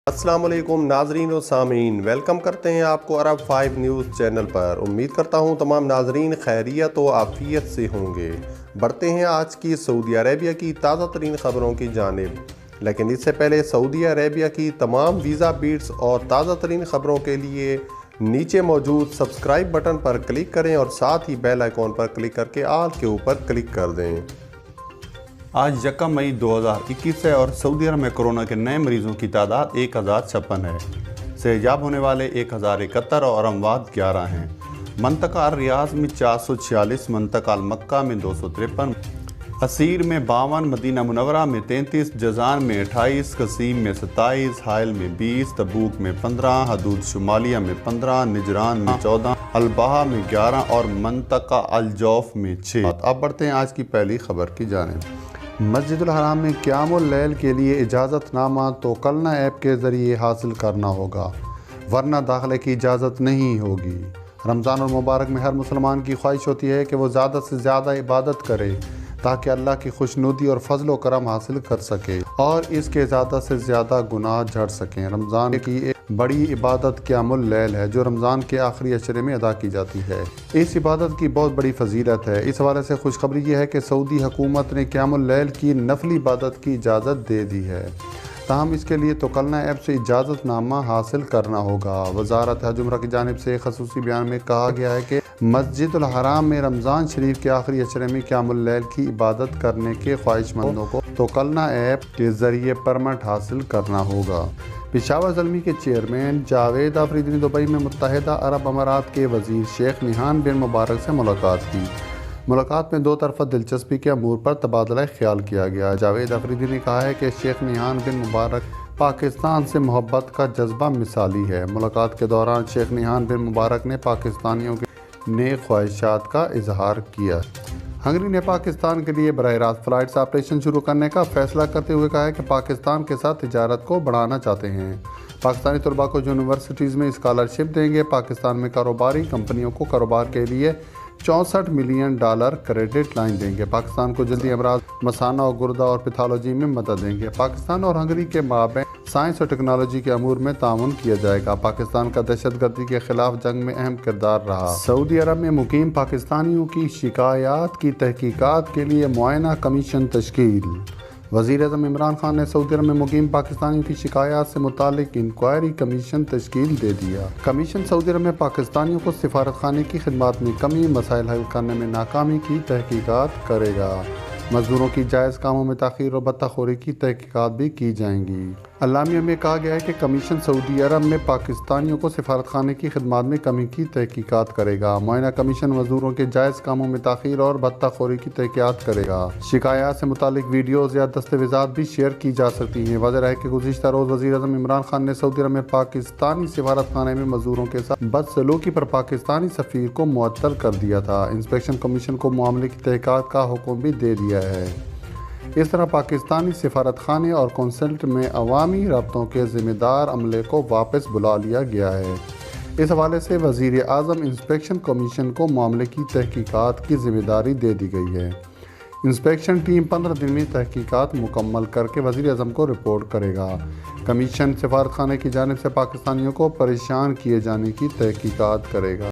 السلام علیکم ناظرین و سامعین، ویلکم کرتے ہیں آپ کو عرب 5 نیوز چینل پر۔ امید کرتا ہوں تمام ناظرین خیریت و عافیت سے ہوں گے۔ بڑھتے ہیں آج کی سعودی عربیہ کی تازہ ترین خبروں کی جانب، لیکن اس سے پہلے سعودی عربیہ کی تمام ویزا بیٹس اور تازہ ترین خبروں کے لیے نیچے موجود سبسکرائب بٹن پر کلک کریں اور ساتھ ہی بیل آئیکن پر کلک کر کے آل کے اوپر کلک کر دیں۔ آج 1 مئی 2021 ہے اور سعودی عرب میں کورونا کے نئے مریضوں کی تعداد 1056 ہے۔ صحتیاب ہونے والے 1071 اور اموات 11 ہیں۔ منطقہ الریاض میں 446، منطقہ المکہ میں 253، عسیر میں 52، مدینہ منورہ میں 33، جازان میں 28، قصیم میں 27، حائل میں 20، تبوک میں 15، حدود شمالیہ میں 15، نجران میں 14، البحہ میں 11 اور منطقہ الجوف میں 6۔ اب بڑھتے ہیں آج کی پہلی خبر کی جانب۔ مسجد الحرام میں قیام اللیل کے لیے اجازت نامہ توکلنا ایپ کے ذریعے حاصل کرنا ہوگا، ورنہ داخلے کی اجازت نہیں ہوگی۔ رمضان المبارک میں ہر مسلمان کی خواہش ہوتی ہے کہ وہ زیادہ سے زیادہ عبادت کرے تاکہ اللہ کی خوشنودی اور فضل و کرم حاصل کر سکے اور اس کے زیادہ سے زیادہ گناہ جھڑ سکیں۔ رمضان کی ایک بڑی عبادت قیام اللیل ہے جو رمضان کے آخری عشرے میں ادا کی جاتی ہے۔ اس عبادت کی بہت بڑی فضیلت ہے۔ اس حوالے سے خوشخبری یہ ہے کہ سعودی حکومت نے قیام اللیل کی نفلی عبادت کی اجازت دے دی ہے، تاہم اس کے لیے توکلنا ایپ سے اجازت نامہ حاصل کرنا ہوگا۔ وزارت حج عمرہ کی جانب سے خصوصی بیان میں کہا گیا ہے کہ مسجد الحرام میں رمضان شریف کے آخری عشرے میں قیام اللیل کی عبادت کرنے کے خواہش مندوں کو توکلنا ایپ کے ذریعے پرمٹ حاصل کرنا ہوگا۔ پشاور زلمی کے چیئرمین جاوید آفریدی نے دبئی میں متحدہ عرب امارات کے وزیر شیخ نہیان بن مبارک سے ملاقات کی۔ ملاقات میں دو طرفہ دلچسپی کے امور پر تبادلہ خیال کیا گیا۔ جاوید آفریدی نے کہا ہے کہ شیخ نہیان بن مبارک پاکستان سے محبت کا جذبہ مثالی ہے۔ ملاقات کے دوران شیخ نہیان بن مبارک نے پاکستانیوں کے نیک خواہشات کا اظہار کیا۔ ہنگری نے پاکستان کے لیے براہ راست فلائٹس آپریشن شروع کرنے کا فیصلہ کرتے ہوئے کہا ہے کہ پاکستان کے ساتھ تجارت کو بڑھانا چاہتے ہیں۔ پاکستانی طلباء کو جو یونیورسٹیز میں اسکالرشپ دیں گے، پاکستان میں کاروباری کمپنیوں کو کاروبار کے لیے $64 ملین کریڈٹ لائن دیں گے، پاکستان کو جلدی امراض مثانہ اور گردہ اور پیتھالوجی میں مدد دیں گے، پاکستان اور ہنگری کے مابین سائنس اور ٹیکنالوجی کے امور میں تعاون کیا جائے گا۔ پاکستان کا دہشت گردی کے خلاف جنگ میں اہم کردار رہا۔ سعودی عرب میں مقیم پاکستانیوں کی شکایات کی تحقیقات کے لیے معائنہ کمیشن تشکیل۔ وزیر اعظم عمران خان نے سعودی عرب میں مقیم پاکستانیوں کی شکایات سے متعلق انکوائری کمیشن تشکیل دے دیا۔ کمیشن سعودی عرب میں پاکستانیوں کو سفارت خانے کی خدمات میں کمی، مسائل حل کرنے میں ناکامی کی تحقیقات کرے گا۔ مزدوروں کی جائز کاموں میں تاخیر اور بدتخوری کی تحقیقات بھی کی جائیں گی۔ اعلامیہ میں کہا گیا ہے کہ کمیشن سعودی عرب میں پاکستانیوں کو سفارت خانے کی خدمات میں کمی کی تحقیقات کرے گا۔ معائنہ کمیشن مزدوروں کے جائز کاموں میں تاخیر اور بدتخوری کی تحقیقات کرے گا۔ شکایات سے متعلق ویڈیوز یا دستاویزات بھی شیئر کی جا سکتی ہیں۔ واضح ہے کہ گزشتہ روز وزیر اعظم عمران خان نے سعودی عرب میں پاکستانی سفارت خانے میں مزدوروں کے ساتھ بدسلوکی پر پاکستانی سفیر کو معطل کر دیا تھا۔ انسپیکشن کمیشن کو معاملے کی تحقیقات کا حکم بھی دے دیا ہے۔ اس طرح پاکستانی سفارت خانے اور قونصلیٹ میں عوامی رابطوں کے ذمہ دار عملے کو واپس بلا لیا گیا ہے۔ اس حوالے سے وزیر اعظم انسپیکشن کمیشن کو معاملے کی تحقیقات کی ذمہ داری دے دی گئی ہے۔ انسپیکشن ٹیم 15 دن میں تحقیقات مکمل کر کے وزیر اعظم کو رپورٹ کرے گا۔ کمیشن سفارت خانے کی جانب سے پاکستانیوں کو پریشان کیے جانے کی تحقیقات کرے گا۔